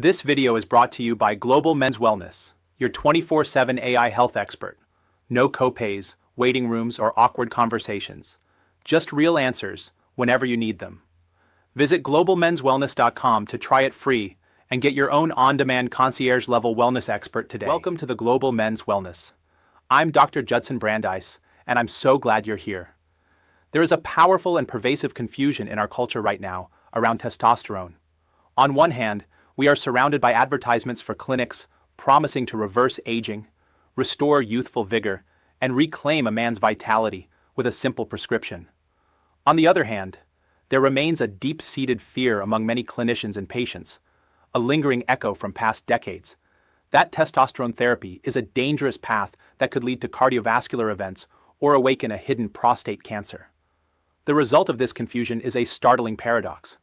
This video is brought to you by Global Men's Wellness, your 24/7 AI health expert. No copays, waiting rooms, or awkward conversations. Just real answers whenever you need them. Visit globalmenswellness.com to try it free and get your own on-demand concierge-level wellness expert today. Welcome to the Global Men's Wellness. I'm Dr. Judson Brandeis, and I'm so glad you're here. There is a powerful and pervasive confusion in our culture right now around testosterone. On one hand, we are surrounded by advertisements for clinics promising to reverse aging, restore youthful vigor, and reclaim a man's vitality with a simple prescription. On the other hand, there remains a deep-seated fear among many clinicians and patients, a lingering echo from past decades, that testosterone therapy is a dangerous path that could lead to cardiovascular events or awaken a hidden prostate cancer. The result of this confusion is a startling paradox.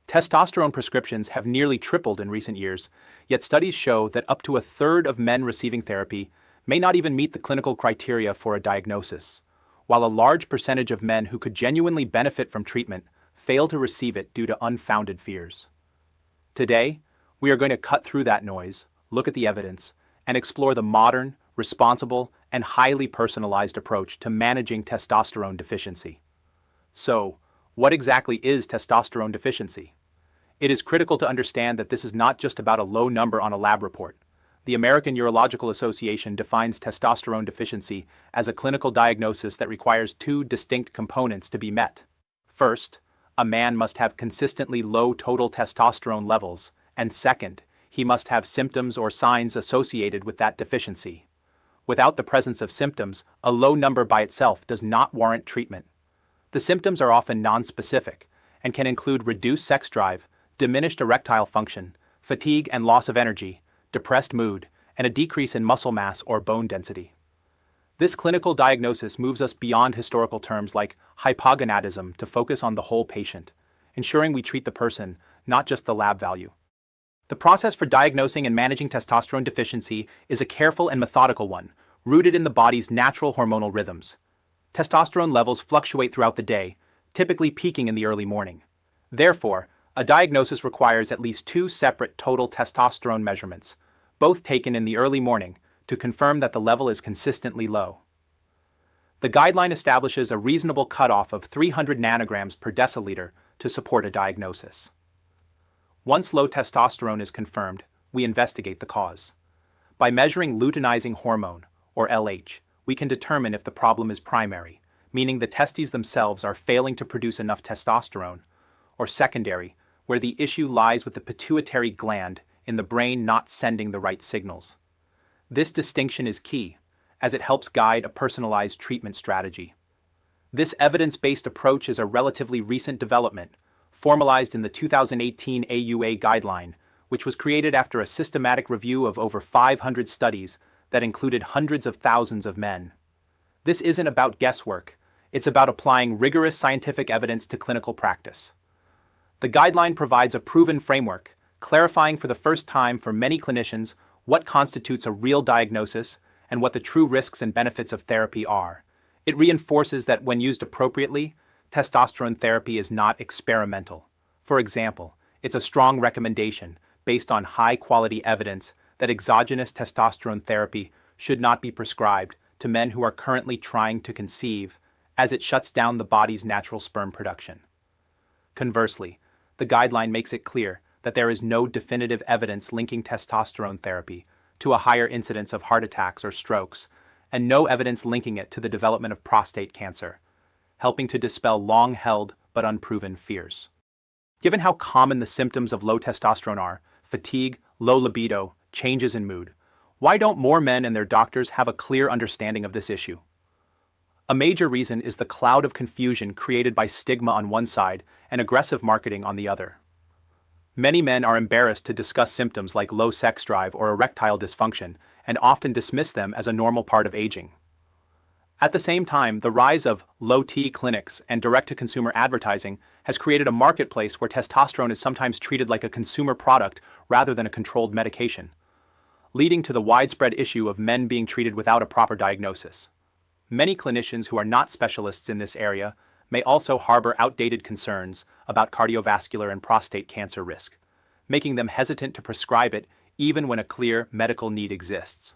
Testosterone prescriptions have nearly tripled in recent years, yet studies show that up to a third of men receiving therapy may not even meet the clinical criteria for a diagnosis, while a large percentage of men who could genuinely benefit from treatment fail to receive it due to unfounded fears. Today, we are going to cut through that noise, look at the evidence, and explore the modern, responsible, and highly personalized approach to managing testosterone deficiency. So, what exactly is testosterone deficiency? It is critical to understand that this is not just about a low number on a lab report. The American Urological Association defines testosterone deficiency as a clinical diagnosis that requires two distinct components to be met. First, a man must have consistently low total testosterone levels, and second, he must have symptoms or signs associated with that deficiency. Without the presence of symptoms, a low number by itself does not warrant treatment. The symptoms are often nonspecific and can include reduced sex drive, diminished erectile function, fatigue and loss of energy, depressed mood, and a decrease in muscle mass or bone density. This clinical diagnosis moves us beyond historical terms like hypogonadism to focus on the whole patient, ensuring we treat the person, not just the lab value. The process for diagnosing and managing testosterone deficiency is a careful and methodical one, rooted in the body's natural hormonal rhythms. Testosterone levels fluctuate throughout the day, typically peaking in the early morning. Therefore, a diagnosis requires at least two separate total testosterone measurements, both taken in the early morning, to confirm that the level is consistently low. The guideline establishes a reasonable cutoff of 300 nanograms per deciliter to support a diagnosis. Once low testosterone is confirmed, we investigate the cause. By measuring luteinizing hormone, or LH, we can determine if the problem is primary, meaning the testes themselves are failing to produce enough testosterone, or secondary, where the issue lies with the pituitary gland in the brain not sending the right signals. This distinction is key, as it helps guide a personalized treatment strategy. This evidence-based approach is a relatively recent development, formalized in the 2018 AUA guideline, which was created after a systematic review of over 500 studies that included hundreds of thousands of men. This isn't about guesswork, it's about applying rigorous scientific evidence to clinical practice. The guideline provides a proven framework, clarifying for the first time for many clinicians what constitutes a real diagnosis and what the true risks and benefits of therapy are. It reinforces that when used appropriately, testosterone therapy is not experimental. For example, it's a strong recommendation based on high-quality evidence that exogenous testosterone therapy should not be prescribed to men who are currently trying to conceive, as it shuts down the body's natural sperm production. Conversely, the guideline makes it clear that there is no definitive evidence linking testosterone therapy to a higher incidence of heart attacks or strokes, and no evidence linking it to the development of prostate cancer, helping to dispel long-held but unproven fears. Given how common the symptoms of low testosterone are, fatigue, low libido, changes in mood, why don't more men and their doctors have a clear understanding of this issue? A major reason is the cloud of confusion created by stigma on one side and aggressive marketing on the other. Many men are embarrassed to discuss symptoms like low sex drive or erectile dysfunction and often dismiss them as a normal part of aging. At the same time, the rise of low-T clinics and direct-to-consumer advertising has created a marketplace where testosterone is sometimes treated like a consumer product rather than a controlled medication, leading to the widespread issue of men being treated without a proper diagnosis. Many clinicians who are not specialists in this area may also harbor outdated concerns about cardiovascular and prostate cancer risk, making them hesitant to prescribe it even when a clear medical need exists.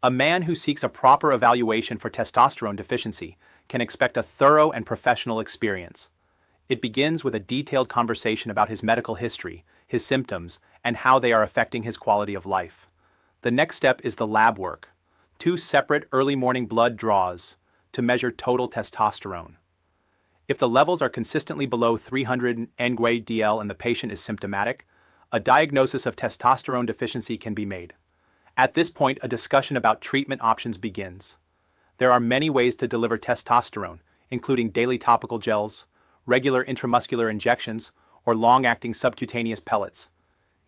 A man who seeks a proper evaluation for testosterone deficiency can expect a thorough and professional experience. It begins with a detailed conversation about his medical history, his symptoms, and how they are affecting his quality of life. The next step is the lab work, 2 separate early morning blood draws to measure total testosterone. If the levels are consistently below 300 ng/dL and the patient is symptomatic, a diagnosis of testosterone deficiency can be made. At this point, a discussion about treatment options begins. There are many ways to deliver testosterone, including daily topical gels, regular intramuscular injections, or long-acting subcutaneous pellets.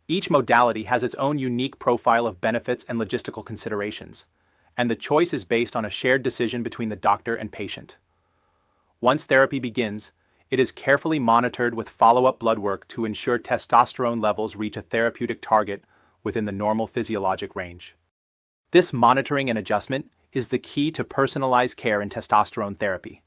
Each modality has its own unique profile of benefits and logistical considerations, and the choice is based on a shared decision between the doctor and patient. Once therapy begins, it is carefully monitored with follow-up blood work to ensure testosterone levels reach a therapeutic target within the normal physiologic range. This monitoring and adjustment is the key to personalized care in testosterone therapy.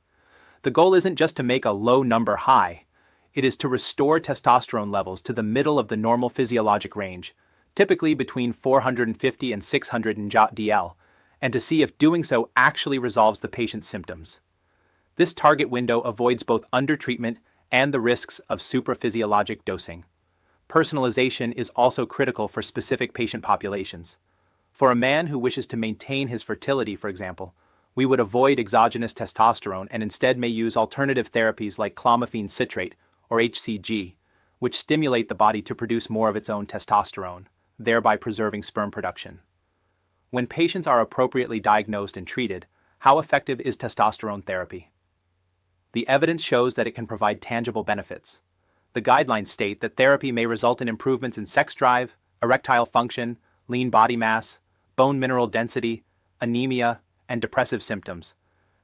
The goal isn't just to make a low number high, it is to restore testosterone levels to the middle of the normal physiologic range, typically between 450 and 600 ng/dL, and to see if doing so actually resolves the patient's symptoms. This target window avoids both undertreatment and the risks of supraphysiologic dosing. Personalization is also critical for specific patient populations. For a man who wishes to maintain his fertility, for example, we would avoid exogenous testosterone and instead may use alternative therapies like clomiphene citrate, or HCG, which stimulate the body to produce more of its own testosterone, thereby preserving sperm production. When patients are appropriately diagnosed and treated, how effective is testosterone therapy? The evidence shows that it can provide tangible benefits. The guidelines state that therapy may result in improvements in sex drive, erectile function, lean body mass, bone mineral density, anemia, and depressive symptoms.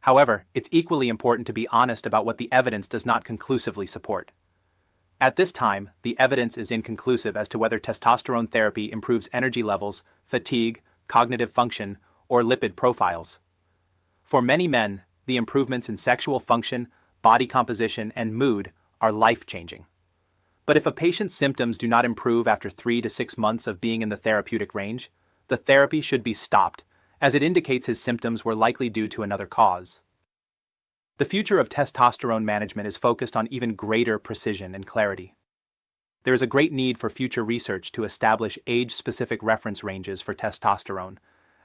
However, it's equally important to be honest about what the evidence does not conclusively support. At this time, the evidence is inconclusive as to whether testosterone therapy improves energy levels, fatigue, cognitive function, or lipid profiles. For many men, the improvements in sexual function, body composition, and mood are life-changing. But if a patient's symptoms do not improve after 3 to 6 months of being in the therapeutic range, the therapy should be stopped, as it indicates his symptoms were likely due to another cause. The future of testosterone management is focused on even greater precision and clarity. There is a great need for future research to establish age-specific reference ranges for testosterone,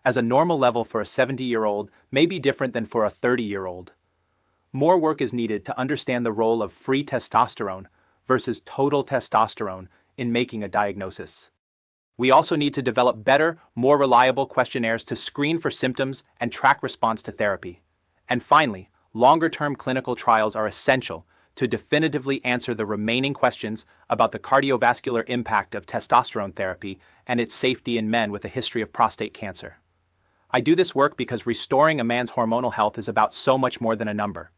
as a normal level for a 70-year-old may be different than for a 30-year-old. More work is needed to understand the role of free testosterone versus total testosterone in making a diagnosis. We also need to develop better, more reliable questionnaires to screen for symptoms and track response to therapy. And finally, longer-term clinical trials are essential to definitively answer the remaining questions about the cardiovascular impact of testosterone therapy and its safety in men with a history of prostate cancer. I do this work because restoring a man's hormonal health is about so much more than a number.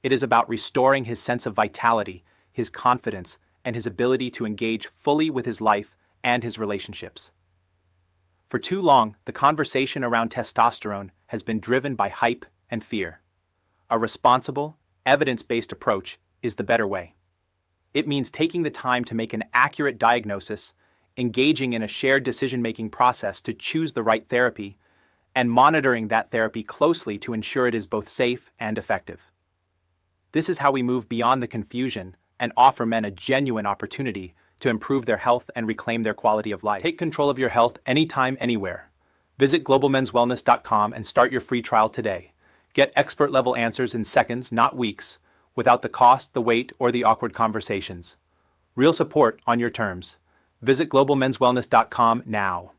It is about restoring his sense of vitality, his confidence, and his ability to engage fully with his life and his relationships. For too long, the conversation around testosterone has been driven by hype and fear. A responsible, evidence-based approach is the better way. It means taking the time to make an accurate diagnosis, engaging in a shared decision-making process to choose the right therapy, and monitoring that therapy closely to ensure it is both safe and effective. This is how we move beyond the confusion and offer men a genuine opportunity to improve their health and reclaim their quality of life. Take control of your health anytime, anywhere. Visit globalmenswellness.com and start your free trial today. Get expert-level answers in seconds, not weeks, without the cost, the wait, or the awkward conversations. Real support on your terms. Visit globalmenswellness.com now.